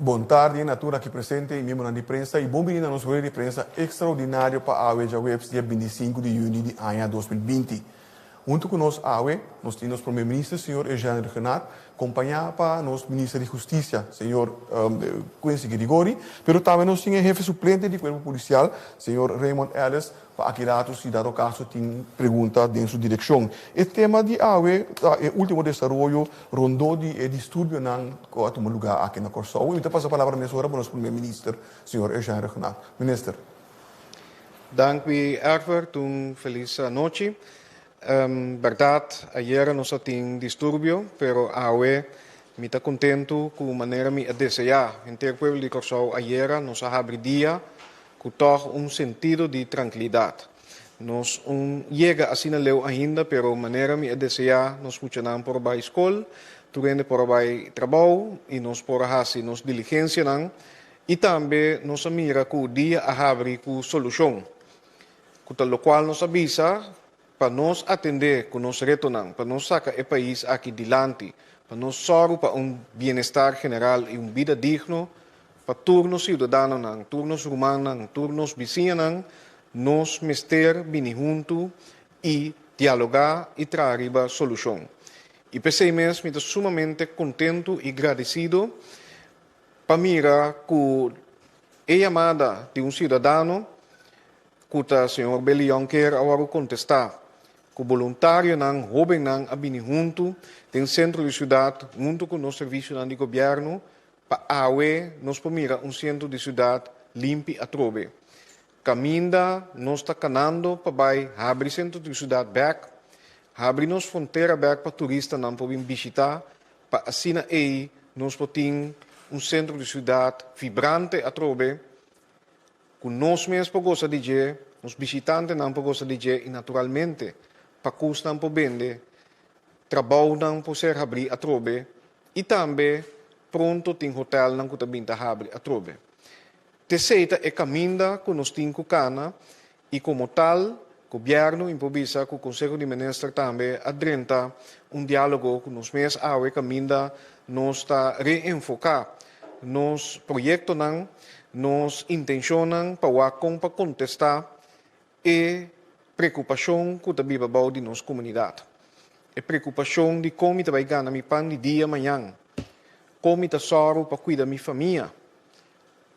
Boa tarde, natura aqui presente e membro da imprensa e bom vindo a nosso rolê de imprensa extraordinário para a AUE Webs dia 25 de junho de ano 2020. Junto com nós, AUE, nós temos o primeiro-ministro, senhor Eugênio Renat, acompanhado para nosso ministro de Justiça, senhor Quincy Grigori, mas também nós temos o chefe suplente do corpo policial, senhor Raymond Ellis, para aquilo se dado caso tem pergunta dentro da direção. O tema de AUE é o último desenvolvimento rondou de distúrbio que tem lugar aqui na Corsol. Então, passo a palavra nessa hora para o nosso primeiro-ministro, senhor Eugênio Renat. Ministro. Dank u, Herbert. Feliz noite. Verdade, ayer nós tínhamos distúrbio, pero hoje me está contento com a maneira me desejar. Em ter pueblo de Corsol ayer nós abri dia com toch sentido de tranquilidade. Nós chega assim na leu ainda, pero maneira me desejar nós funcionamos por a escola, durante por a trabalho e nós por a nós diligência e também nós mira que o dia abre com solução. Com o qual nós avisa para nós atender com nosso retorno, para nós sacar o país aqui adiante, para nós sorrir para bem-estar geral e vida digno, para turnos cidadãos, turnos humanos, turnos vizinhos, nós mester bem junto e dialogar e trazer a solução. E pensei mesmo, estou sumamente contento e agradecido para mirar que a chamada de cidadão que o senhor Belion quer agora contestar. Que voluntário não, jovem não, a bem junto, tem centro de cidade, junto com o serviço de governo, para AUE, nós pomira centro de cidade limpo a trove. Caminda, nós está canando para abrir centro de cidade back, abrir nos fronteira back para turistas não podem visitar, para assim aí, nós podemos centro de cidade vibrante a trove, que nós mesmos gostam de dizer, os visitantes não gostam de dizer, e naturalmente, para custar por vender, trabalho não por ser abrir a trove, e também pronto tem hotel não que também está abrir a trove. Terceira é caminda com os cinco cana e como tal, o governo improvisa com o Conselho de Ministros também adrenta diálogo com os meus AUE caminda nós está reenfocar nos projetos não, nos intencionam para contestar e preocupação que está viva de nossa comunidade. É preocupação de como está vai ganhar meu pão de dia amanhã, como está sorro para cuidar da minha família,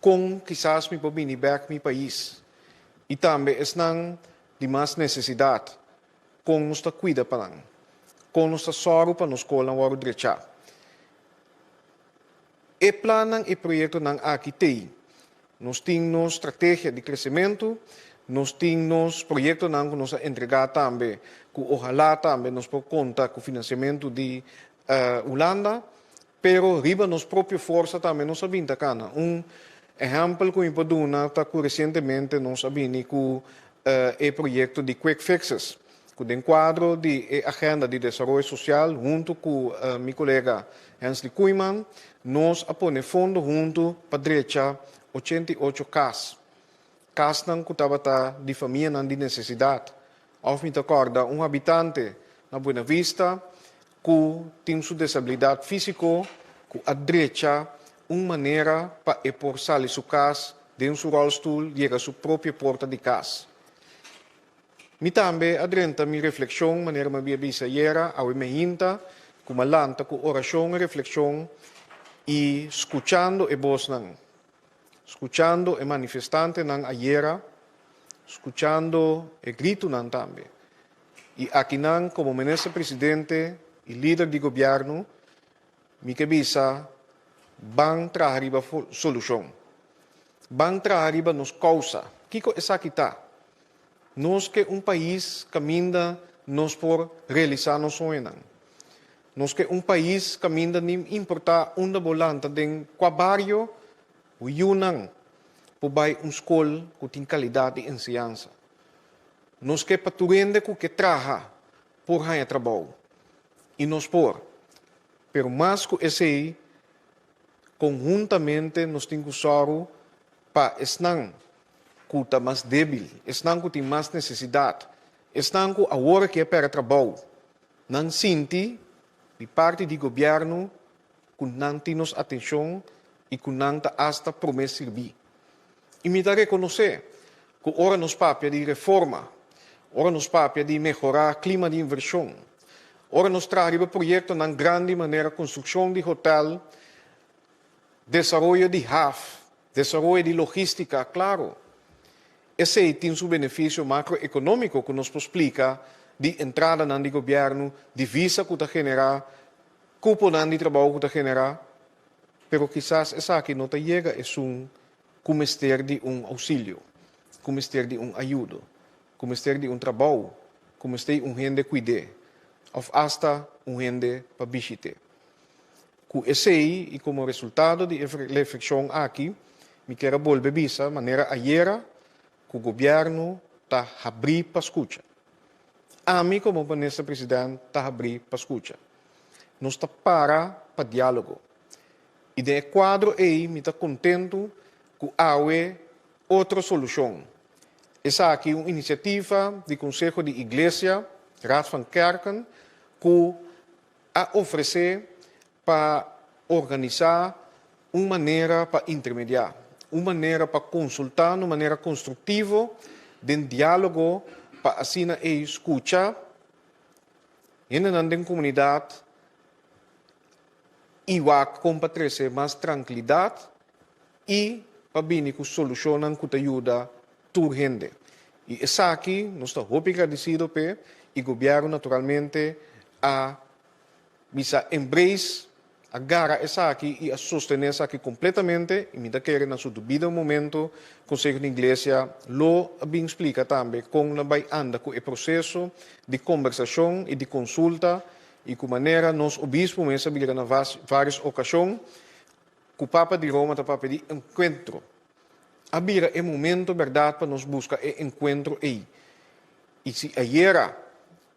como quizás me pode vir back meu país. E também é de mais necessidade, como nos está cuida para nós, como nos está sorro para nos escola agora direita. E plano e projeto não aqui tem. Nós temos estratégia de crescimento, nós temos projetos que nos entregar também, que ojalá também nos por conta com o financiamento de Holanda, pero riba nos própria força também nos abinta cana. Exemplo que eu posso dar que recentemente nós abini com o projeto de Quick Fixes, que tem quadro de agenda de desenvolvimento social junto com meu colega Hensley Koeman, nós apone fundo junto para direita 88 casas. Casas que estava de família de necessidade. Ao me acorda habitante na Buena Vista que tem sua desabilidade física, que a direita maneira para por sair sua casa, dentro do rollstool, chega a sua própria porta de casa. Me também adrenta minha reflexão, maneira que eu disse ayer, ao me hinta, com lanta, com oração e reflexão, e escutando e voz não. Escuchando e manifestante nan ayer, escuchando e grito nan também. E aqui nan, como ministro presidente e líder de governo, me cabisa, van trazer a solução. Van trazer a nos causa. Kiko essa aqui está. Nós que país caminha nos por realizar nos sonhos. Nós que país caminha nem importar onde volanta den qua barrio o yunang por vai escola que tem qualidade de ensinança. Nós que paturende que traga por ganhar trabalho. E nós por. Pero mais que esse, conjuntamente nós temos que usar para estar que está mais débil, estar que tem mais necessidade, estar que agora que é para trabalho. Não sente, de parte do governo, que não temos atenção e kunang ta hasta promessa servir. E me dá reconhecer que ora nos papia de reforma, ora nos papia de melhorar clima de inversão, ora nos traga projeto na grande maneira construção de hotel, desenvolvimento de HAF, desenvolvimento de logística, claro. Esse tem seu benefício macroeconômico que nos explica de entrada no governo, de visa que está generar, cupo de trabalho que está generar, pero quizás essa aqui não chega é comester de auxílio, comester de ajuda, comester de trabalho, comester de gente cuide, ou hasta gente para visitar. Com esse e como resultado de reflexão aqui, me quero volver visa maneira ayer que o governo está abrir para escutar. A mim, como ministro-presidente, está abrir para escutar. Nós está para diálogo. E de quadro aí, me está contento que há outra solução. Essa aqui é uma iniciativa do Conselho de Igreja, Raad van Kerken, que a oferecer para organizar uma maneira para intermediar, uma maneira para consultar, uma maneira construtiva, de diálogo, para assim escutar, e na comunidade, e compartilhar mais tranquilidade e para vir com soluções que ajuda a gente. E essa aqui, nós estamos muito agradecidos por o governo, naturalmente, a embrace, agarra essa aqui e a sostener essa aqui completamente. E me dá querer, na sua devido momento, o Conselho de Igreja lo bem explica também como vai andar com o processo de conversação e de consulta e com maneira nós obispos mesmo viram em várias ocasiões que o Papa de Roma está para pedir encontro. Abira é momento verdade para nós buscar o encontro aí. E se ayer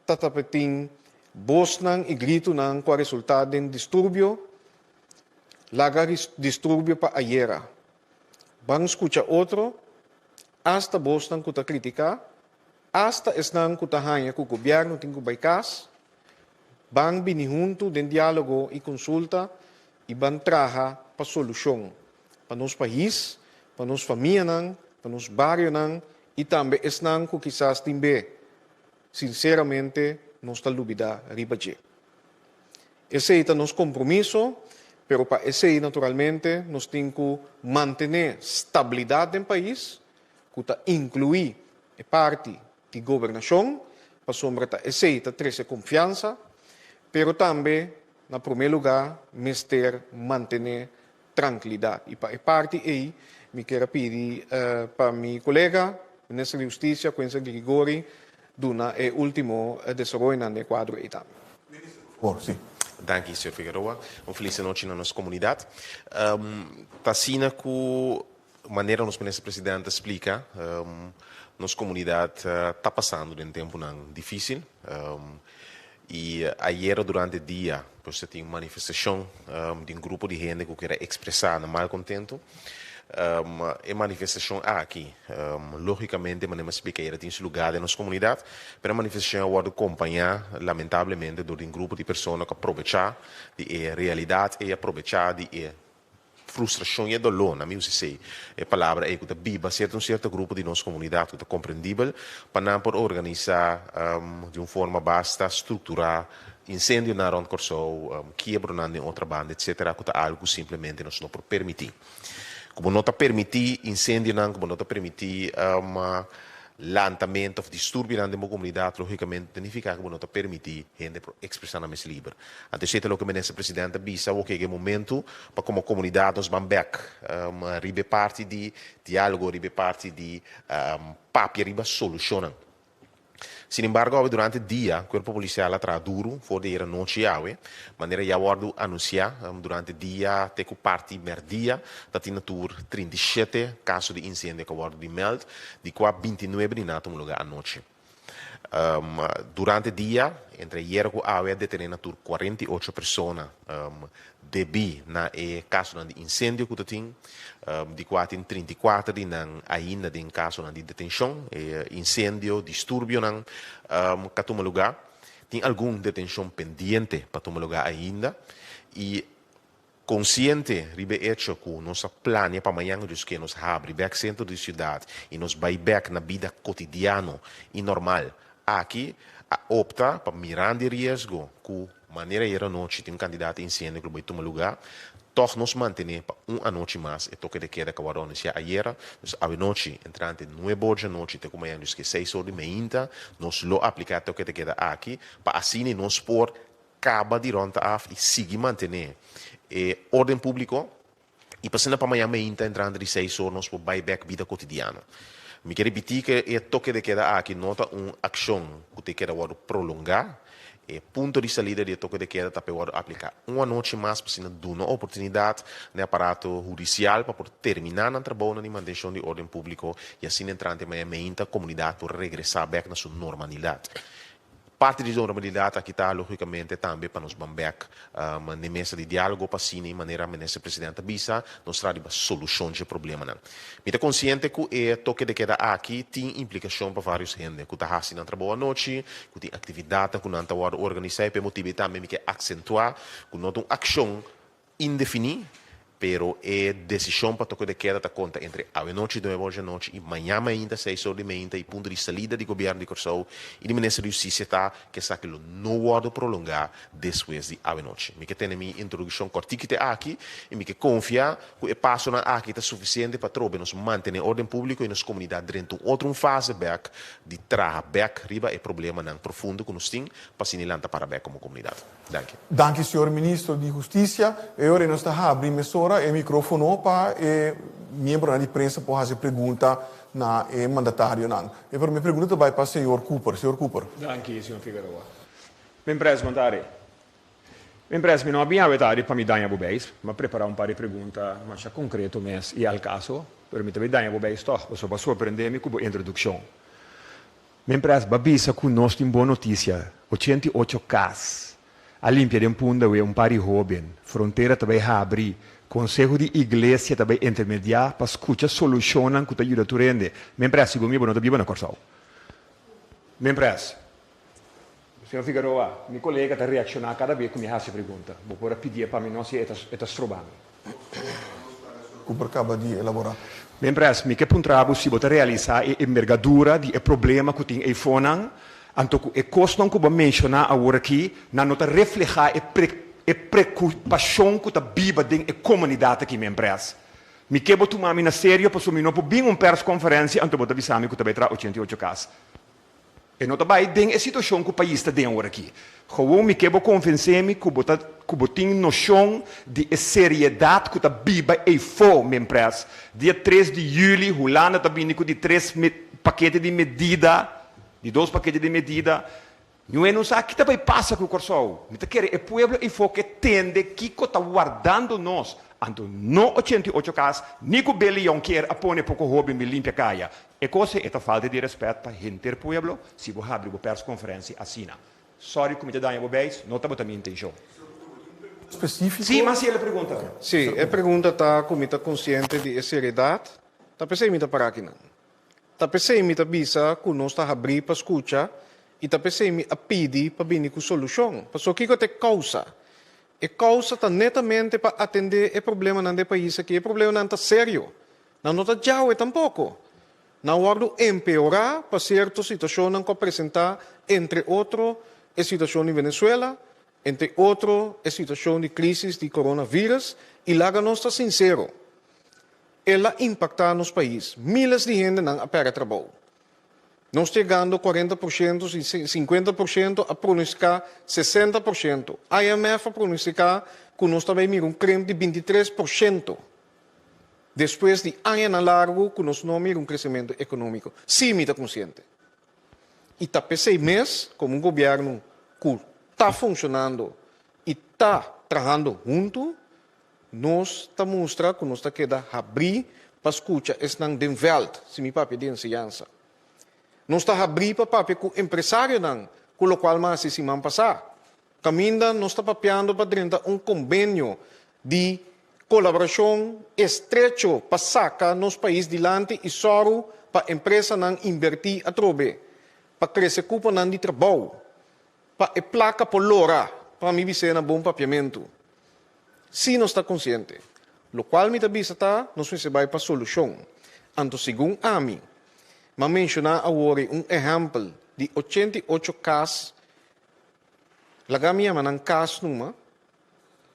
está pedindo bosnan e grito nan com o resultado de distúrbio, laga distúrbio para ayer. Vamos escutar outro, hasta bosnan que está criticar, hasta esnan que está hanha que o governo tem que baicas, van bini junto de diálogo e consulta e van traha para solução para nos país, para nos família, para nos bairro e também esnan que quizás timbe sinceramente não está dúvida ribaje. Esse é o nosso compromisso, pero para esse naturalmente nós temos que manter estabilidade no país, que está incluir a parte de governação, para sombra esse trazer confiança, pero também, na primeiro lugar, manter tranquilidade. E para a parte aí, me quero pedir para meu colega, ministro de Justiça, Quentin Grigori, Duna é o último desenvolvimento no quadro aí também. Por sim. Dank u, Sr. Figueroa. Feliz noite na nossa comunidade. Tassina que maneira nosso ministro-presidente explica, nossa comunidade está passando um tempo difícil. E ayer, durante o dia, você tinha uma manifestação de grupo de gente que queria expressar mal contento. A manifestação aqui, logicamente, mas explica que tem lugar na nossa comunidade, mas a manifestação vai acompanhar, lamentavelmente, de grupo de pessoas que aproveitam a realidade e aproveitar de frustração e dolor, na minha sei, a palavra é que viva certo grupo de nossa comunidade que é compreendível, para não por organizar de uma forma basta, estruturar incêndio na Ronda Corso, quebra em outra banda, etc., que é algo simplesmente nós não podemos permitir. Como não está permitir incêndio, como não está permitir lançamento ou distúrbio na comunidade, logicamente, significa que não está permitir gente expressar mais livre. Até se o que o ministro-presidente disse, que é momento para como comunidade nós vamos back, ribe parte de diálogo, ribe parte de papel, ribe solução. Sin embargo, durante o dia, o corpo policial está duro, fora de noite, maneira já guardo anunciar, durante o dia, até que parte merdia, da tinha 37 casos de incêndio que guardo de meld, de qual 29 de nato lugar à noite. Durante o dia, entre ayer e hoje, detenen 48 pessoas debi na caso de incêndio que tem, de qual tem 34 ainda em caso de detenção, incêndio, distúrbio, que toma lugar. Tem algum detenção pendente para tomar lugar ainda. E consciente ribe hecho que nossa plano para amanhã dos que nos abre back centro da cidade e nos vai back na vida cotidiano e normal. Aqui opta para mirar de risco que maneira era noite tem candidato incêndio que vai tomar lugar. Toch nos manter para uma noite mais e toque de queda que o Aronis já ayer, dus a noite entrante 9 da noite te como é dos que 6 horas de manhã, nos lo aplicar toque de queda aqui para assim nos por acaba de ronda af e seguir manter ordem público e passando para amanhã ainda entrando de 6 horas nos por buyback vida cotidiana. Me quero repetir que é toque de queda aqui nota uma ação que te queda prolongar e ponto de saída de toque de queda está para aplicar uma noite mais para dar uma oportunidade no aparato judicial para terminar o trabalho na manutenção de ordem público e assim entrante amanhã a comunidade por regressar back na sua normalidade. Parte de normalidade aqui está, logicamente, também para nos back na mesa de diálogo para sim, de maneira a ministra presidente Bisa, nos traz uma solução de problema. Me estou consciente que o toque de queda aqui tem implicação para vários gente, que está fazendo trabalho à noite, que tem atividade que não está organizada, por motivo também que acentuar, que não tem ação indefinida, pero é decisão para toque de queda da conta entre a noite, 9 da noite e manhã ainda, 6 horas de manhã, e ponto de saída do governo de Corsou e do Ministério da Justiça está que está que não pode prolongar depois de a noite. Me que tem a minha introdução cortita aqui e me que confia que o passo na aqui está suficiente para trobe nos manter ordem público e nas comunidades dentro de outra fase back de trabalhar back riba é problema não profundo que nós temos para sinilanta para back como comunidade. Danke. Danke, senhor ministro de Justiça. E agora nós estamos abrindo o microfone para o membro da imprensa possa fazer pergunta na mandatário. E para minha pergunta vai para o senhor Cooper. Senhor Cooper. Danke, senhor Figueroa. Bem preso, mandare. Bem preso, não abbiamo avetato para me dar a bobeis, mas preparar par de perguntas mais concreto, mas e al caso, para me também dar a bobeis, toch, só para surpreender-me com a introdução. Bem preso, babisa com nós tem boa notícia, 88 casos. A limpia de Punda é par de jovem, fronteira também abre, Conselho de Igreja também intermediar para escutar solucionam que te ajuda a rende. Bem preso, comigo não te viva na Corsau. Bem preso. Senhor Figueroa, meu colega está reaccionando cada vez que me faz pergunta. Vou por pedir para mim não se está estrobando. Cooper acaba de elaborar. Bem preso, me que puntrabo se você realizar a envergadura de problema que tem iPhone, então o custo que vou mencionar agora aqui, não nota reflejar a preocupação que está viva dentro da comunidade aqui na empresa. Me que vou tomar na sério, para não por bem uma conferência, então vou avisar que também traz 88 casos. E não vai dentro da situação que o país está dentro aqui. Gewoon me que vou convencer-me que vou ter noção de seriedade que está viva e for na empresa. Dia 3 de julho, Holanda está vindo de 3 paquetes de medida, de 2 paquetes de medida. Não é não que também passa com o Corsol. Me quer o povo e for que tende que está guardando nós. Então, não 88 casos, nem que o Belião quer apone pouco hobby me limpa a caia. E coisa é a falta de respeito para o interpueblo, se você abre uma persconferência assim. Sorry, como te dá em bobéis, não está botando minha intenção. Específico? Sim, mas ele pergunta. Sim, a pergunta está como está consciente de seriedade. Está pensando em parar aqui não. Está pensando em bisa que nós está abrir para escutar e está pensando em pedir para vir com solução. Porque o que é causa? A causa está netamente para atender o problema no país aqui. O problema não está sério. Não está já tampouco. Não vai empeorar para certa situação que apresentar, entre outros, a situação em Venezuela, entre outros, a situação de crise de coronavírus, e lá não está sincero. Ela impacta nos países. Milhares de gente não perde trabalho. Nós chegando a 40% e 50% a pronunciar 60%. A IMF a pronunciar que nós também miramos um creme de 23%. Depois de anos largo, que nós não miramos um crescimento econômico. Sim, me está consciente. E está pensando mesmo como um governo que está funcionando e está trabalhando junto, nós está mostrando que nós está querendo abrir para escutar esse não den Welt, se me papi de ensinança. Nós está abrindo para papi com empresário não, com o qual mais se man passar. Caminda nós está papiando para dentro convênio de colaboração estrecho para sacar nos países dilante e só para a empresa não invertir a trobe, para crescer culpa não de trabalho, para a placa por lora, para me dizer um bom papiamento. Si não está consciente, lo qual me tabisa tá, nós se vai para solução. Anto segundo a mim, mas mencionar agora exemplo de 88 casos, lagamia manang caso numa,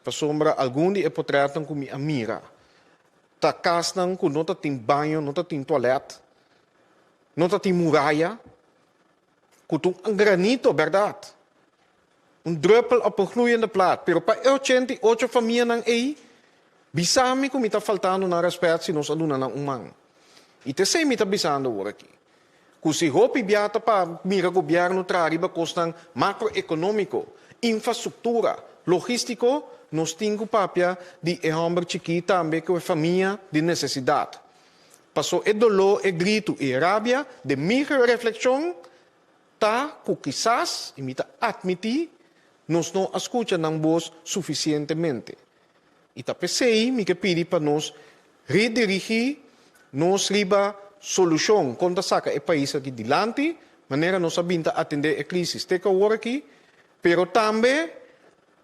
para sombra algum de epotratam com minha amiga. Ta caso não com nota tem banho, nota tem toalete, nota tem muralha, com um granito, verdade? Druppel op een gloeiende plaat. Pero pa 88 famílias nang ei, bisami ko mita faltando na respeto si nos aluna ng umang. Ite say mita bisando aqui. Kung si hopi biata pa mira gobyerno trariba kostang macroeconomico, infrastruktura, logístico, nos tingo papia di ehomber chiquita ambe ko família de necessidade. Passou e dolo e grito e rabia de micro reflexão ta ku quizás imita admitir nos não escuta ng voz suficientemente. Ita pesei mi que pidi para nos redirigir nos riba solução contra saca e país aqui dilante, maneira nos abinta atender a crise teka ora aqui, pero também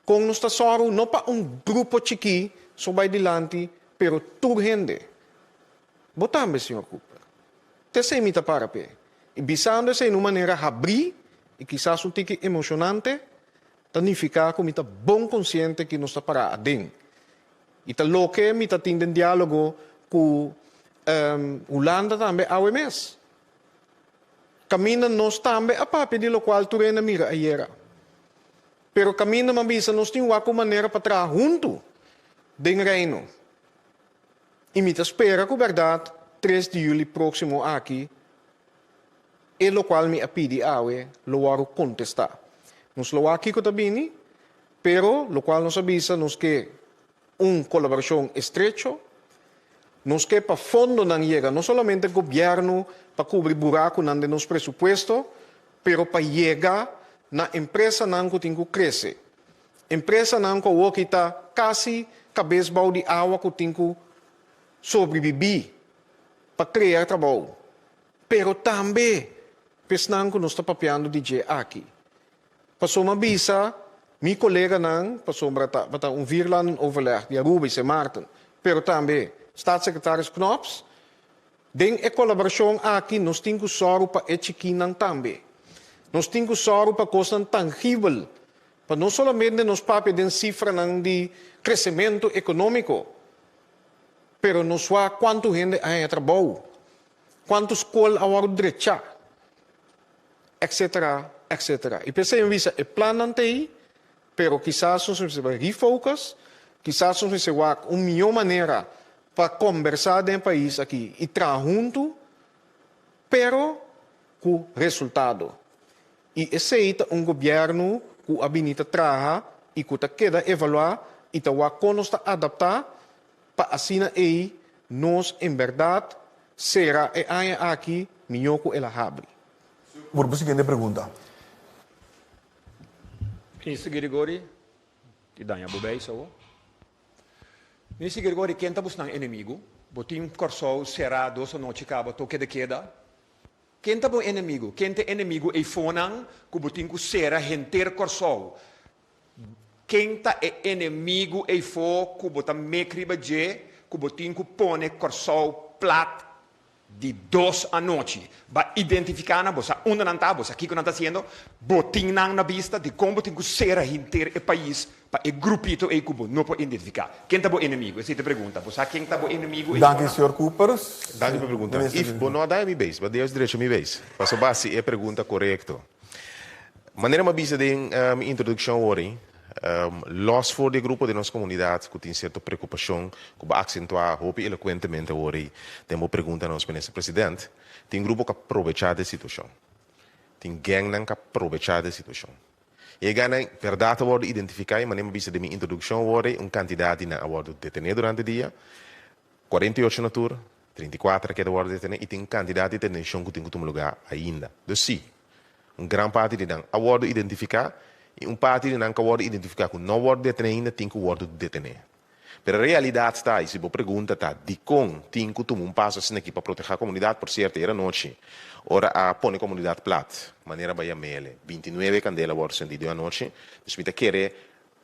com nos tasoro não pa grupo chiqui so vai dilante, pero turgente. Botambe, senhor Cooper. Tesei mita para pe. Ibisando-se em uma maneira abrir e quizás um tique emocionante, tanificar com mita bom consciente que nos está para adem. Ita loke mita tinden diálogo com Holanda também a OMS. Camina nos também a papi de lo qual tu rena mira ayer. Pero camina mabisa nos tem uma maneira para trabalhar junto den reino. E mita espera com verdade 3 de julho próximo aqui, e lo qual me apidi awe lo waro contestar. Nos lo aqui ko tabini, pero lo qual nos avisa nos que colaboração estrecho, nos que pa fondo não llega, não somente o governo para cobrir buraco nande nos presupuesto, pero para llegar na empresa não que tem que crescer. Empresa não que o que está quase cabeça de água que tem que sobreviver para criar trabalho. Pero também pesnang que nos está papiando DJ aqui. Passou uma bisa, meu colega não, passou para virland overleg, de Rubens e Martin, pero também staatssecretaris Knops, den e colaboração aqui, nós temos que sorro para etiquinang também. Nós temos que sorro para coisas tangível, para não somente nos papi den cifra de crescimento econômico, pero nos va quanto gente há trabalho, quantos escolas há direito, etc., etc. E pensei em visa e planantei, pero quizás nós vamos refocus, quizás nós vamos uma melhor maneira para conversar no país aqui e trabalhar junto, pero com resultado. E esse é governo que habilita trabalhar e que queda evaluar e que está adaptar para assim aí nós em verdade será e aqui melhor que ela abre. Por seguinte pergunta. Ministro Grigori, ti dá bobei só. Ministro Grigori, quem está buscando inimigo? Botim corso será 2 noite cabo toque de queda. Quem está bom inimigo? Quem tem inimigo é fonan, que botim que será renter corso. Quem está inimigo é fo, que botam mecriba je, que botim que pone corso plat de 2 a noite. Ba identificar na bossa, onde não está, bossa, aqui que não está sendo, botim na vista de como botim que será renter o país, para o grupito e cubo não pode identificar. Quem está bom inimigo? Essa é a pergunta. Bossa, quem está bom inimigo? Danke, senhor Cooper. Danke pela pergunta. If não dá mi base, mas Deus direito mi base. Passo base é pergunta correta. Maneira uma bisa de minha introdução hoje, los voor de grupo de nossa comunidade que tem certa preocupação, que vai acentuar hope eloquentemente hoje, temos pergunta ao nosso presidente, tem grupo que aproveitar da situação. Tem gang que aproveitar da situação. E ganha verdade worden identificar, mas nem bisa de minha introdução hoje, candidato na worden detenido durante o dia, 48 na tour, 34 que worden detenido, e tem candidato de detenção que tem que tomar lugar ainda. Então, sim, grande parte de não worden identificar, e parte de não worden identificar que não worden detenido ainda tem que worden detenido. Mas a realidade está, e se você pergunta, está, de como tem que tomar passo assim aqui para proteger a comunidade, por certo, era noite. Ora, a pôr a comunidade plat, maneira vai a mele, 29 candela worden sentido a noite, então, me querer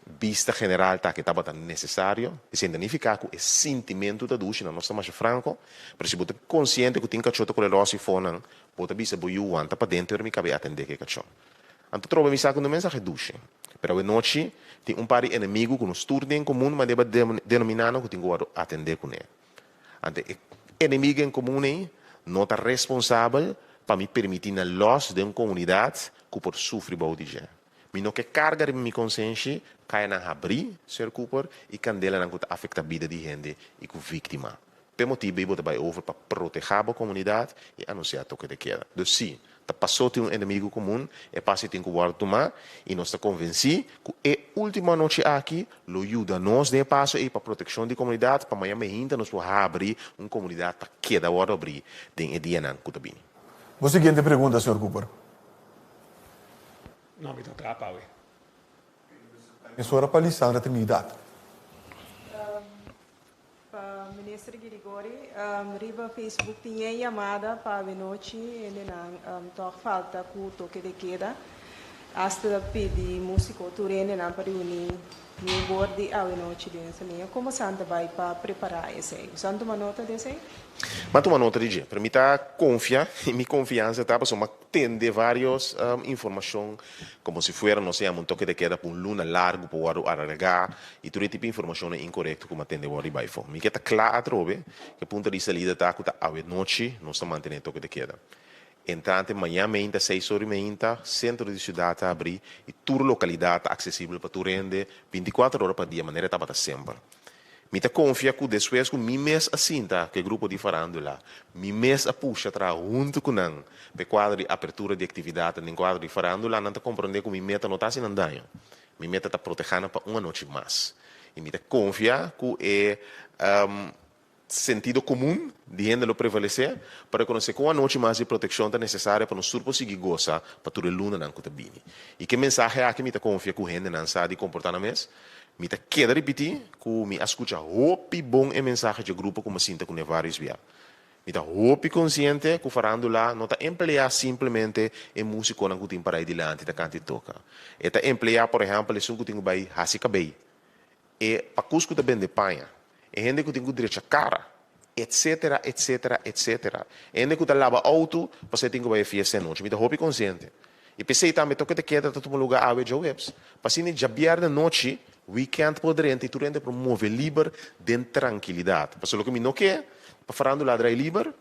vista general tá que estava necessário, e sem danificar com o sentimento da ducha, não está mais franco, mas se você é consciente que tem cachorro com o rosto e fone, pode bisa boiu anta para dentro e me cabe atender que cachorro. Então trovo me saco no mensagem ducha. Pero a noite tem par de inimigo que nos turnem em comum, mas deve denominar que tem que atender com ele. Então, inimigo em comum não está responsável para me permitir na loss de uma comunidade que por sofrer baudige. Me não quer carga de minha consciência, cai na abrir, Sr. Cooper, e candela não que afeta a vida de gente e com vítima. Por motivo, eu vou over para proteger a comunidade e anunciar o que de queda. Então, sim, passou de um inimigo comum, e passa tem que guardar tomar, e nós estamos convencidos que a última noite aqui, lo ajuda nós de passo e para proteção da comunidade, para amanhã ainda nós podemos abrir uma comunidade para cada hora abrir, de dia não, que também. A seguinte pergunta, Sr. Cooper. Não, me toca, Paulo. É só para Lisandra Trinidade. Ministro Grigori, riba Facebook tinha chamada para a noite e não toca falta com o toque de queda. Hasta pedir músico turene não para unir no bordo a noite dessa linha. Como Santa vai para preparar esse? Santa uma nota desse? Mas uma nota de dia. Para mim tá confiar e minha confiança tá para só tender várias informações como se fuera não sei um toque de queda por luna largo por alargar e todo tipo de informação é incorreto como atender o ribai fo. Me queda claro trobe que ponto de salida tá que a noite não está mantendo toque de queda. Entrante amanhã meinta 6 horas meinta centro de cidade a abrir e toda localidade acessível para tu rende 24 horas por dia maneira tá para sempre. Me te confia que depois que mi mês assim tá que grupo de farandula mi mês a puxa tra junto com não pe quadro de abertura de atividade em quadro de farandula não te compreender que mi meta não tá sendo danho mi meta tá protegendo para uma noite mais e me te confia que sentido comum de gente lo prevalecer para conhecer com a noite mais de proteção é necessária para nós conseguir gozar para toda a luna não que bine e que mensagem é que me te confia que gente não sabe comportar mais me te queda repetir que me escuta hopi bom e mensagem de grupo como sinta com vários via me te hopi consciente que farando lá não tá emplear simplesmente em música não que tem para ir adiante da cante toca e tá emplear por exemplo isso que tem vai hasi cabei e para cusco também de panha e gente que tem que direito a cara etc etc etc gente que tá lava auto para você tem que vai fiesta noite me te hopi consciente e pensei também toque de queda todo lugar a ver webs para se já biar da noite weekend poderente tu rende promover livre de tranquilidade porque o que me não quer para farando lá drai livre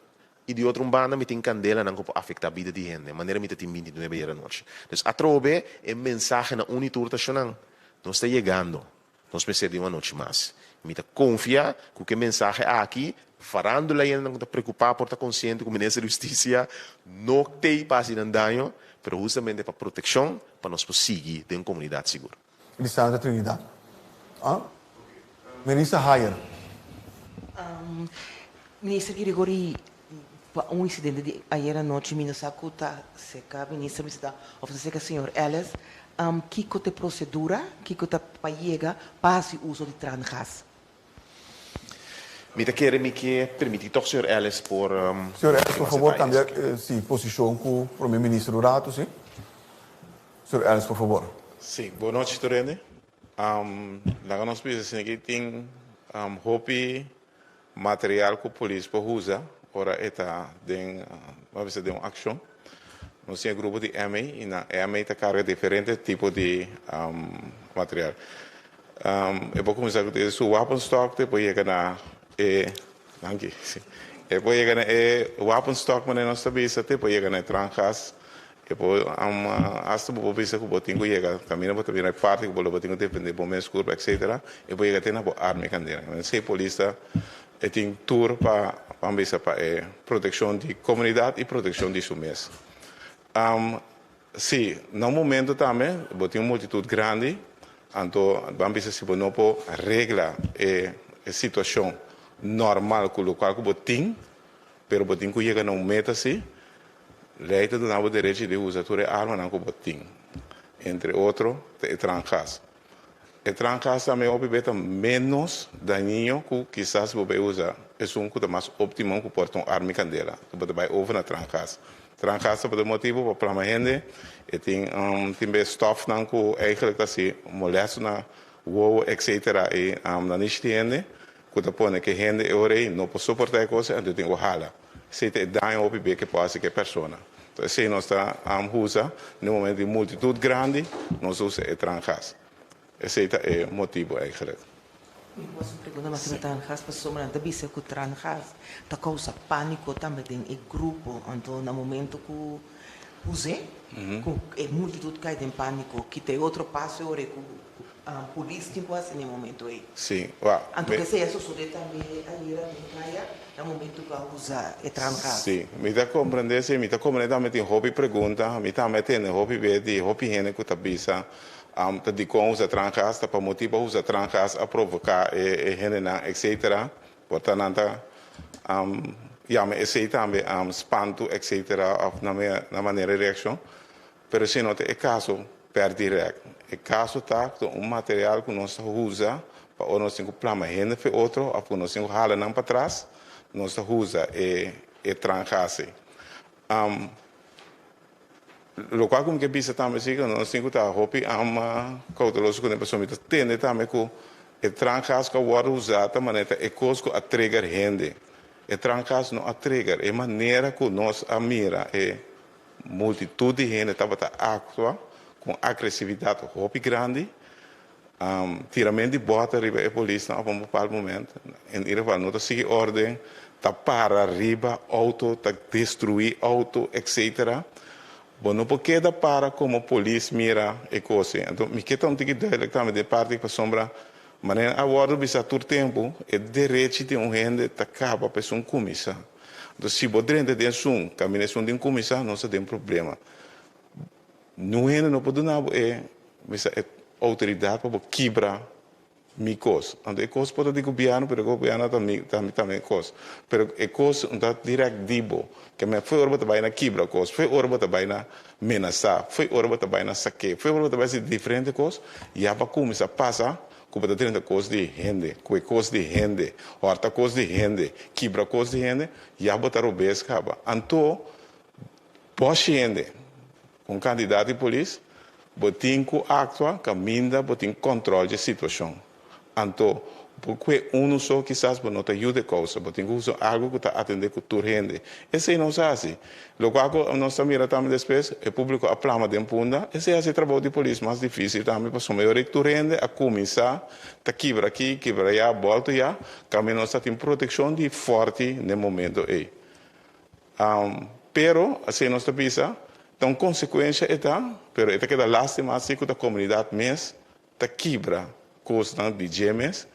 e de outro banda me tem candela não afeta a vida de gente maneira me tem 29 da noite então a trobe é mensagem na unitur tacional não está chegando nós precisamos de uma noite mais me confia que o mensagem aqui farando lá ainda não está preocupado por estar consciente que o Ministério da Justiça não tem passe de dano mas justamente para proteção para nós seguir de uma comunidade segura. Lisandra Trinidade. Melissa Hayer. Ministro Grigori, um incidente de ayer à noite, me sacuta seca, ministro, me está oferecendo senhor Ellis, que te procedura, que te paiega, passe uso de tranjas. Me quer me que permitir toch senhor Ellis por Senhor Ellis, por favor, cambiar posição com o primeiro-ministro do rato, sim? Senhor Ellis, por favor. Sim, boa noite, Torene. Lá nós precisamos que tem roupa material que a polícia pode usar, ora está de uma ação. Nós temos um grupo de EMA e na EMA está carga diferentes tipos de material. Eu vou começar com o wapenstock, depois chegar na depois chegar na wapenstock, mas nós também depois chegar na tranjas. Depois, hasta o bisa que botinho chega, caminha para também parte que o botinho depende do momento curva, etc. E depois chega na arma candeira. Se a polícia tem tour para proteção de comunidade e proteção de seu mês. Sim, no momento também, botinho multitud grande, então vamos ver se não pode regrar a situação normal com o local que botinho, mas o botinho chega na meta assim. Leite do novo direito de usar toda a arma não botim, entre outros, tranjas. E tranjas também obedece menos daninho que quizás você usa. É que mais óptimo que porta uma arma candela. Você vai over na tranjas. Tranjas por o motivo para a gente e tem stof não que eigenlijk assim molesta na wow, etc. E na nistiende, kuta pone que gente ore não pode suportar coisa, então tem que hala. Se te dá um opb que passa que persona. Então, se nós está usa no momento de multitude grande, nós usa estranjas. Esse é o motivo eigenlijk. Was een pergunta, mas se tranjas, para somar da bisa que tranjas, tá causa pânico também em grupo, então no momento que use, que multitude cai em pânico, que tem outro passo, ore que a polícia quase no momento aí. Sim, então que se isso sucede também aí no momento que usa tranjas. Sim, me dá compreender, se me dá compreender também tem hobby pergunta, me também tem hobby ver, hobby gente que tá bisa. De com usa tranjas, para motivo usa tranjas a provocar etc. Portanto, me esse também espanto, etc. na maneira de reação. Pero se não é caso per direct, é caso tá material que nós usa para nós temos plama gente para outro, para nós temos hala não para trás, nós usa tranjas. Lo qual como que bisa também se que nós temos que hopi cauteloso com a pessoa que tem também que tranjas que agora usada maneira é coisa a trigger gente tranjas não a trigger é maneira que nós a mira é multitude de gente estava a actuar com agressividade hopi grande tiramento de bota arriba a polícia a um momento em ieder não sigue ordem tá para arriba auto tá destruir auto etc. Bom, não pode para como polícia mira e coisa. Então, me queda tique diretamente de parte para sombra, mas agora bisa todo tempo é direito de gente que acaba para um comissão. Então, se você dentro de caminhação de comissão, não se tem problema. Não pode nada é autoridade para quebrar mi coisa. Então, é coisa pode de governo, mas o governo também coisa. Mas é coisa não está diretivo. Que me foi hora para na quebra coisa, foi hora para na ameaçar, foi hora para na saque, foi hora para diferente coisa. E a para começar a passar, como está tendo coisa de gente, coisa de gente, horta coisa de gente, quebra coisa de gente, e a botar o bes acaba. Então, pode gente, com candidato de polícia, botem que actuar, caminha, botem controle de situação. Então, porque só quizás não te ajuda a causa, mas tem que usar algo que está atendendo com toda a gente. Esse não é assim. Lo qual nós também também depois, o público aplama de punda, esse é o trabalho de polícia mais difícil também, para o maior que rende a começar, a quebrar aqui, quebrar já, volta já, caminho nós temos proteção de forte no momento aí. Pero, assim nós pensa, então consequência é pero é que da lástima assim que a comunidade mesmo, a quebra coisa de gemes,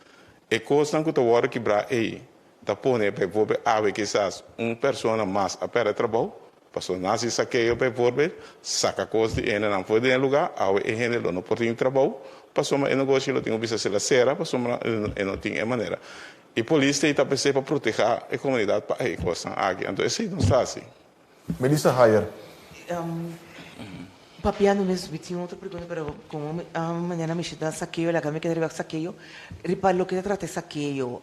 e coisa que tu vai quebrar aí, tá pone para exemplo, ave quizás pessoa mais a perder trabalho, passou nasce saqueio para exemplo, saca coisa de não foi de lugar, ave e gente não pode ter trabalho, passou uma negócio não tem visa ser a cera, passou uma não tem maneira. E polícia está pensando para proteger a comunidade para aí coisa aqui, então isso não está assim. Melissa Hayer. Papiano mesmo, tinha outra pergunta, pero como amanhã me chega saqueio, lá que me queria saqueio, ripa lo que trata saqueio,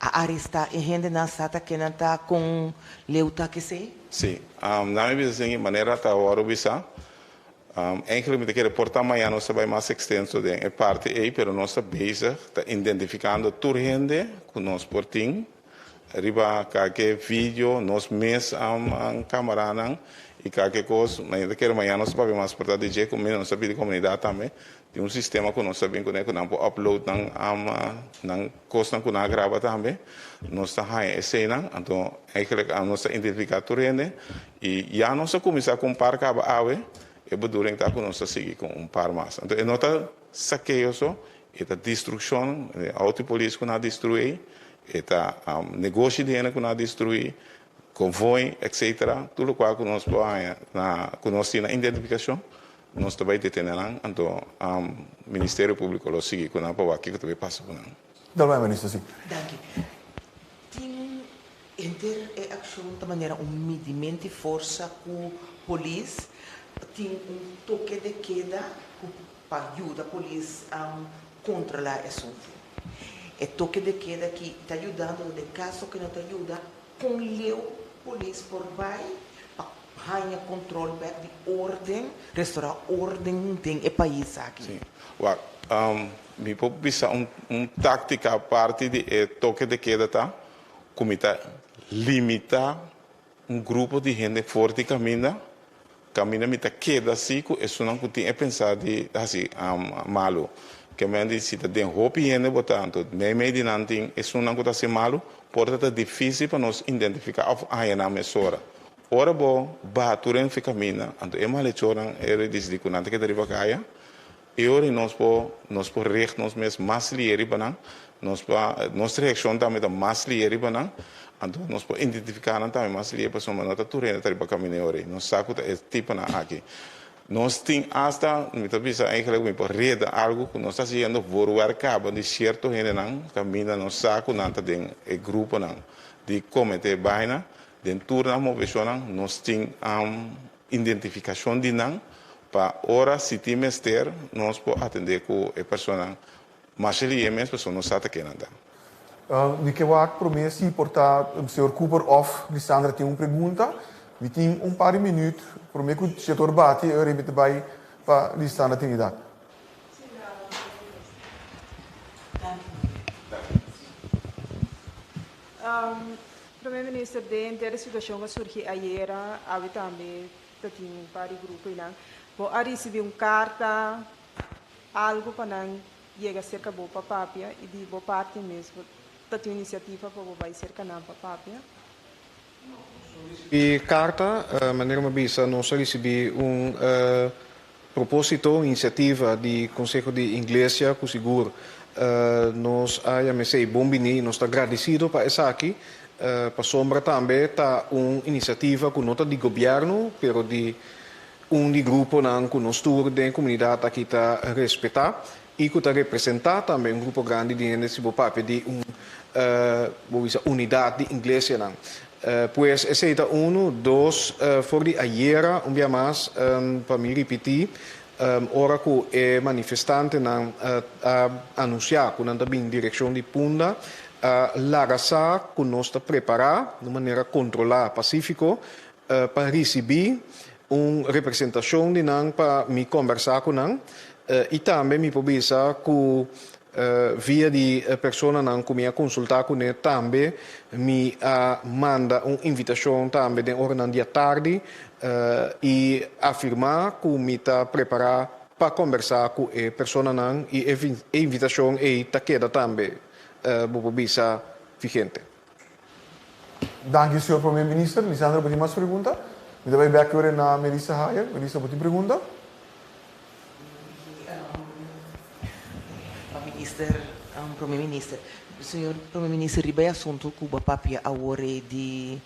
a arresta e gente na sata que não está com leuta que sei? Sim, na minha visão, de maneira tá hora bisa, inclusive que reportar amanhã nós vai mais extenso de parte aí, pero nós está bezig, tá identificando toda gente com nós portim, riba que vídeo, nós mes câmera não e qualquer coisa, mas daquele manhã nós sabemos mais por de jeito, como nós sabemos de comunidade também, tem um sistema que nós sabemos que nós upload não coisa que nós grava também, nós está aí cena, então nós está identificar tudo e já nós começar a comparar com a ave, e durante está que nós seguir com par mais, então não está saqueio só, está destruição, autopolicia que nós destrui, está negócio de gente que nós destrui, convoy, etc. Tudo qual que nós temos na identificação, nós também detenemos, então o Ministério Público lo sigue com a pava que também passa com ele. Dá bem, ministro, sim. Danke. Tem interação de maneira medimento de força com a polícia, tem toque de queda para ajudar a polícia a controlar isso. É toque de queda que está ajudando, no caso que não te ajuda, com o polícia por vai, hanya controle back de ordem, restaurar ordem tem e país aqui. Sim. Well, me bisa tática a parte de toque de queda tá, como tá limitar grupo de gente forte camina me tá queda assim, isso não tem pensar de assim malo. Que me diz se tem roupa e gente botando, meio de não tem, isso não tá assim malo, portanto é difícil para nós identificar a na mesora. Ora bo baturen fica mina, então é mal choran é diz que não tem que derivar caia. E ora nós po recht nós mesmo mais lieri banang, nossa reação também tá mais lieri banang. Então nós po identificar também mais lieri para somar nota turena derivar caminho ora. Nós saco é tipo na aqui. Nós tem hasta, me talvez eigenlijk me por reda algo que nós está fazendo voar cabo de certo gente não caminha nós saco nanta den e grupo não de comitê baina den turna movição nós tem identificação de não para hora se tem mester nós po atender com a pessoa mas ele é mesmo pessoa não sabe que nada. De que waak promessi portar o senhor Cooper off, Lisandra tem uma pergunta. We tem par de minutos, prometo que o setor bate, eu repito bem para Lisandra Trinidad. Primeiro-Ministro, dentro da situação que surgiu ayer, havia também um par de grupos, vou receber uma carta, algo para não chegar cerca de boa papia e de boa parte mesmo, tem iniciativa para boa cerca de papia. E carta, maneira uma bisa, nós recebi propósito, iniciativa do Conselho de Igreja, com seguro. Nós, bombini, nós está agradecido para essa aqui, para sombra também, está uma iniciativa com nota de governo, pero de de grupo não com nós tour da comunidade aqui está respeitar e que está representar também um grupo grande de gente se papel de unidade de igreja não. Pues ese era uno, dos, por de ayer, un día más, para mí repetir, ahora que manifestante anunciar que não está bem direção de Punda, la raça que nós está preparar de maneira controlada, pacífico, para receber uma representação de não para me conversar com não, e também me pode dizer que via de persona não comia consultar com ele também me manda uma invitação também de hora dia tarde e afirmar que me está preparar para conversar com a persona não e a invitação está queda também bisa vigente. Dank u, senhor Primeiro-Ministro. Lisandra, tem mais pergunta? Me dá back agora na Melissa Hayer. Melissa, tem pergunta? Primeiro-Ministro, senhor Primeiro-Ministro, ribe assunto Cuba papia agora de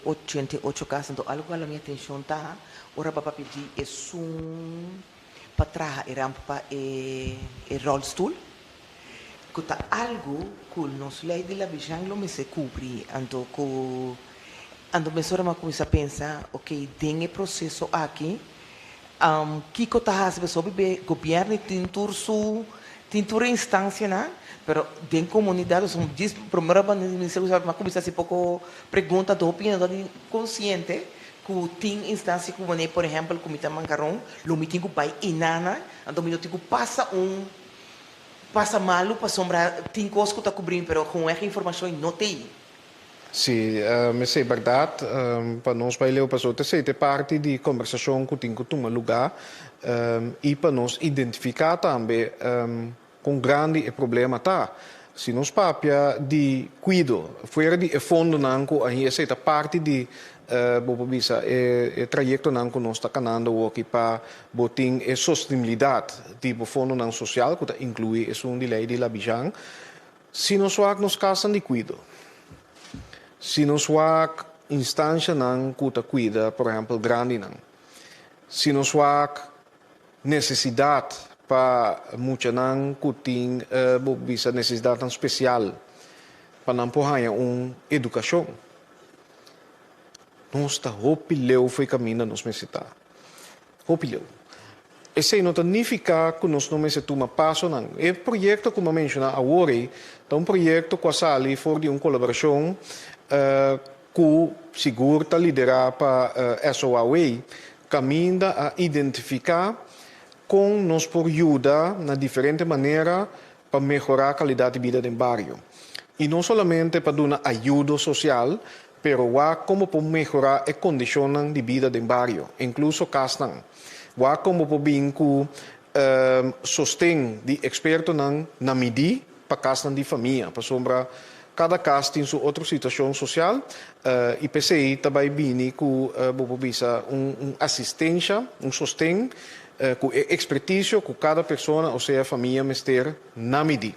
88 casos, então algo a minha atenção tá, ora papia de para trás era para rollstool, que tá algo que nos lei de la visão lo me se cobri, então ando mesora ma começa a pensar, ok, tem o processo aqui, que tá fazendo sobre governo tem turso tintura instância, né? Pero den comunidade, são diz primeiro mas começa a pouco pergunta da opinião da consciente que tem instância como né, por exemplo, o comitê mancarrão, lo me tenho pai inana, então me tenho passa malo para sombra, tem coisas que tá cobrindo, pero com essa informação não tem. Sim, mas é verdade, para nós vai ler o passou terceira parte de conversação que tem que tomar lugar e para nós identificar também com grande problema tá. Se nós papia de cuido, fora de fundo não aí essa parte de bisa trajeto não que nós está canando aqui para botar a sustentabilidade tipo fundo não social que inclui isso de lei de la bijang. Se nós nos casos de cuido se nós instância não que cuida, por exemplo, grande não. Se nós necessidade para muita não que tem bisa necessidade especial para não porra uma educação. Nós está hopileu foi caminho nos necessitar. Hopileu. Esse não significa que nós não se toma passo não. É projeto como mencionar agora, é um projeto que sale for de uma colaboração que segura liderar para SOAW, caminha a identificar com nos por ajuda na diferente maneira para melhorar a qualidade de vida do bairro. E não somente para dar ajuda social, pero como para melhorar a condição de vida do bairro, incluso castan. Como para vir com sostém de experto na medir para castan de família, para sombra cada caso tem sua outra situação social e PCI também vem com assistência, sostém, com expertise com cada pessoa, ou seja, família, mister, na medida.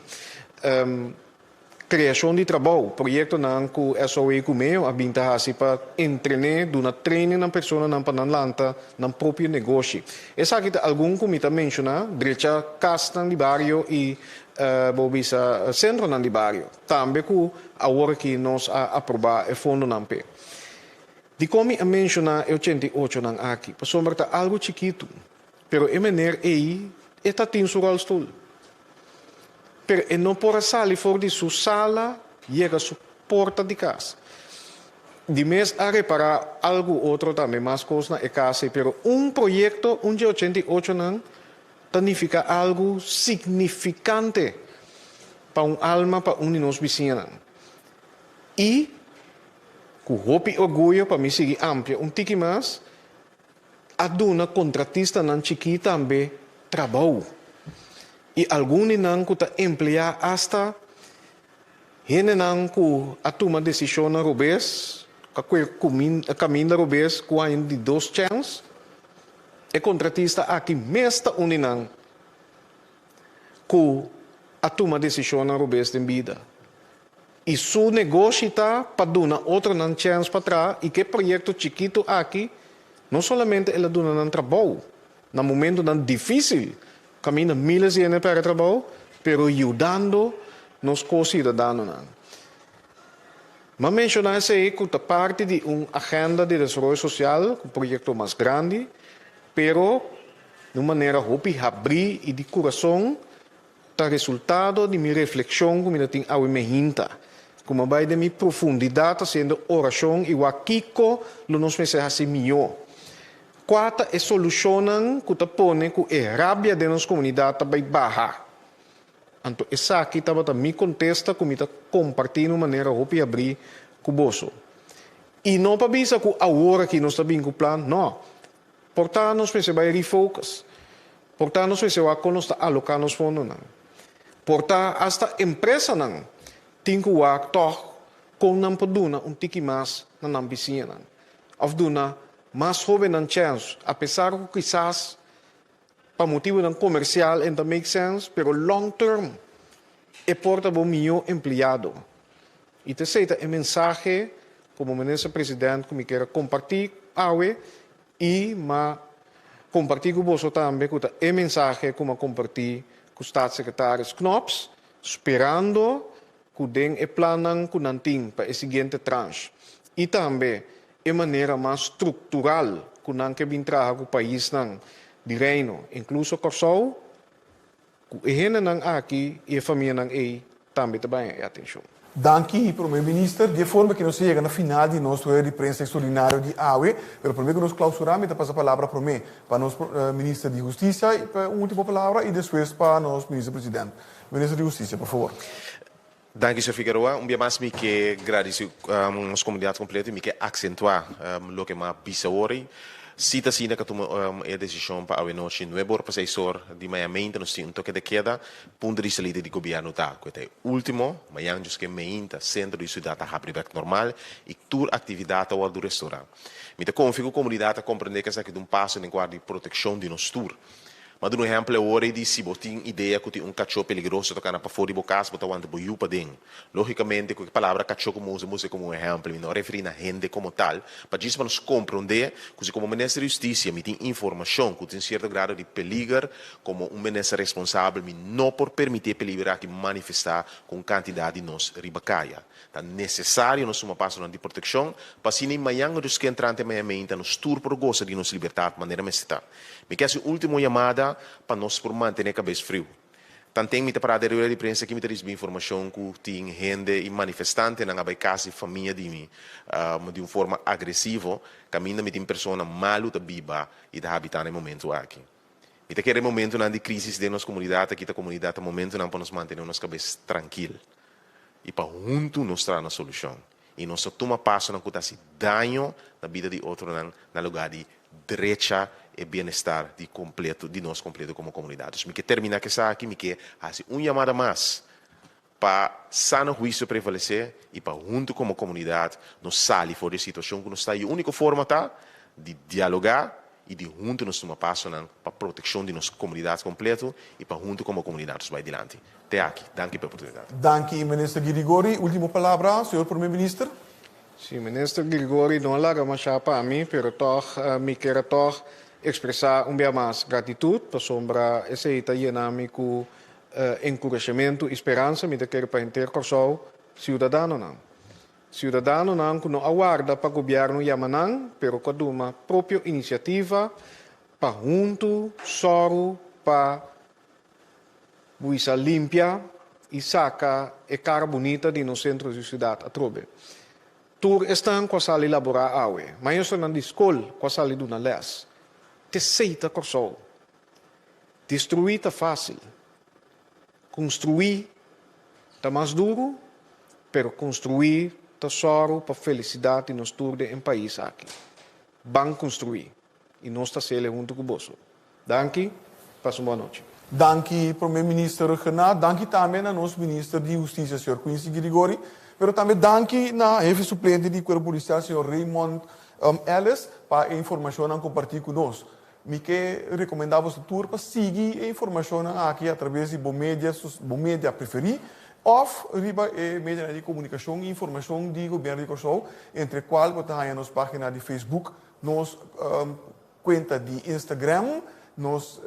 Criação de trabalho, projeto com SOE com meio, a binta assim para treinar, dar treino na pessoa na panalanta, na próprio negócio. Essa aqui algum comita menciona, direita casa de bairro e bobisa centro de bairro. Também com a hora que nós aprovar o fundo não pe. De como a mencionar 88 não aqui, para sombra algo chiquito. Pero é maneira aí está tem seu rolstoel. Pero não pode sair fora de sua sala, chega a sua porta de casa. De mês a reparar algo outro também, mais coisas na casa, pero projeto, de 88 não, significa algo significante para alma, para de nós vizinhos. E, com roupa e orgulho, para mim seguir amplia, tique mais, a duna contratista nan chiqui também trabalho. E alguns não que emplear hasta hene não que a toma decisão na rubes, a caminho da rubes, com ainda de 2 chances, e contratista aqui mesta uninang que a toma decisão na rubes de vida. E seu negócio está para dar outra chance para trás, e que projeto chiquito aqui, não somente ela dona um trabalho, no momento difícil, caminha milhas de anos para trabalho, pero ajudando nos co-cidadãos. Mas mencionar-se aí que parte de uma agenda de desenvolvimento social, um projeto mais grande, pero de uma maneira hopi abrir e de coração, está resultado de minha reflexão como eu tenho a minha como vai de minha profundidade, sendo oração e o akiko, nos meses assim melhor. Quarta é solucionam que põe que a rabia de nossa comunidade vai baixar. Então, essa aqui estava me contesta como está compartilhando de maneira hopi abrir com o bolso. E não para pensar que a hora que nós estamos com o plano, não. Portanto, nós precisamos refocus. Portanto, nós precisamos alocar nos fundos. Portanto, hasta empresa não tem que toch com não poduna tique mais na ambição. Of duna mais jovem não chance, apesar que quizás para motivo não comercial ainda make sense, pero long term é porta bom melhor empregado. E terceira é mensagem como ministro presidente que me quer compartilhar e compartilhar com você também que é mensagem como compartilhar com o staatssecretário Knops, esperando que den e planan que não tem para a seguinte tranche. E também de maneira mais estrutural que não que vir trabalhar com o país de reino, incluso Corsol, que a gente não aqui e a família não aí também tem atenção. Danke, primeiro-ministro. De forma que nós chegamos na final de nosso de prensa extraordinário de AUE, mas primeiro que nós clausuramos, então passa a palavra para mim, para o nosso ministro de Justiça, e para uma última palavra, e depois para o nosso ministro-presidente. Ministro de Justiça, por favor. Danke, Sr. Figueroa. Dia mais me que agradecer a nossa comunidade completa e me que acentuar o que mais bisa hoje. Cita sina que toma a decisão para a noite nuevo professor de Miami, nós temos um toque de queda, ponto de salida de governo tá, que é último, Miami que meinta centro de cidade a abrir normal e toda atividade ao do restaurante. Me te confio a comunidade a compreender que essa aqui é passo em guarda de proteção de nosso tour. Mas, por exemplo, hoje de se botin ideia que tem cachorro peligroso tocando para fora de casa, botar onde boiu para dentro. Logicamente, que a palavra cachorro como usa como um exemplo, não referir a gente como tal, para isso para nos compreender que como ministro de Justiça me tem informação que tem certo grado de peligro, como ministro responsável, me não por permitir peligro que manifestar com quantidade de nós ribacaia. É necessário nós uma passo de proteção, para se nem amanhã dos que entram em minha mente nos tour por gosto de nossa liberdade de maneira mesita. Me quer a última chamada para nós por manter a cabeça frio. Também me para a de prensa que me traz informação que tem gente e manifestante na casa e família de mim de uma forma agressiva, caminha me tem pessoa malu da biba e da habitar no momento aqui. E aquele momento de crise de nossa comunidade, aqui da comunidade, momento não para nos manter nossa cabeça tranquila e para junto nos trazer uma solução. E nós toma passo não que dano na vida de outro na lugar de direita e bem-estar de nós completo como comunidade. Então, me que terminar que essa aqui, me que fazer chamada mais para sano juízo prevalecer e para junto como comunidade nos sair fora da situação que nos está. E a única forma tá de dialogar e de junto nos tomar passo para a proteção de nossa comunidade completa e para junto como comunidade vai adiante. Até aqui. Danke pela oportunidade. Danke, minister Girigori. Última palavra, senhor primeiro-ministro. Sim, ministro Grigori não larga mais para mim, pero toch me quero toch expressar bem mais gratitude para sombra esse italiano com encorajamento e esperança me quero para intercorso cidadano não. Cidadano não que não aguarda para o governo Yamanang, pero com uma própria iniciativa para junto, soro, para buisa limpia e saca e cara bonita de no centro da cidade a trobe. Tur estão com a sala elaborar awe, mas eu estou na escola com a sala de uma les. Te seita corso. Destruir tá fácil. Construir tá mais duro, pero construir tá soro para felicidade nos turde em país aqui. Vamos construir e nós está sendo junto com o bolso. Danke, passe uma boa noite. Danke, primeiro-ministro Renato. Danke também ao nosso ministro de Justiça, senhor Quincy Girigori. Pero também danke na chefe suplente de Corpo Policial, senhor Raymond Ellis, para a informação que compartilhou conosco. Me que recomendava o tour para seguir a informação aqui através de bom mídia preferir, ou riba mídia de comunicação e informação de governo de Kosovo, entre qual você tem nas páginas de Facebook, nos conta de Instagram, nos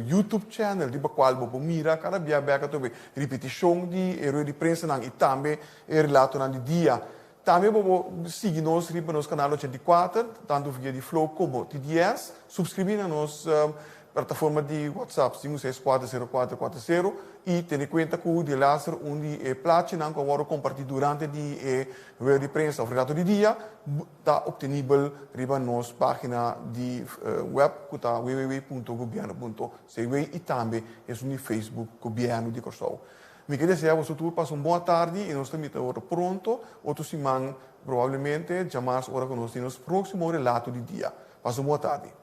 YouTube channel, di qual bo mira cada dia beca tobe repetição de erro de prensa e também relato na dia. Também bo seguir nos riba nos canal 84, tanto via de Flow como de 10, subscrever na nos plataforma de WhatsApp 5640440 e ter em conta que o de laser onde é platina que agora compartilhar durante de de prensa o relato de dia está obtenível riba nos página de web que está www.governo.cw e também é no Facebook Governo de Kosovo. Me queria desejar você tudo passa uma boa tarde e nós estamos agora pronto outra semana provavelmente jamais hora que nós temos próximo relato de dia. Passa uma boa tarde.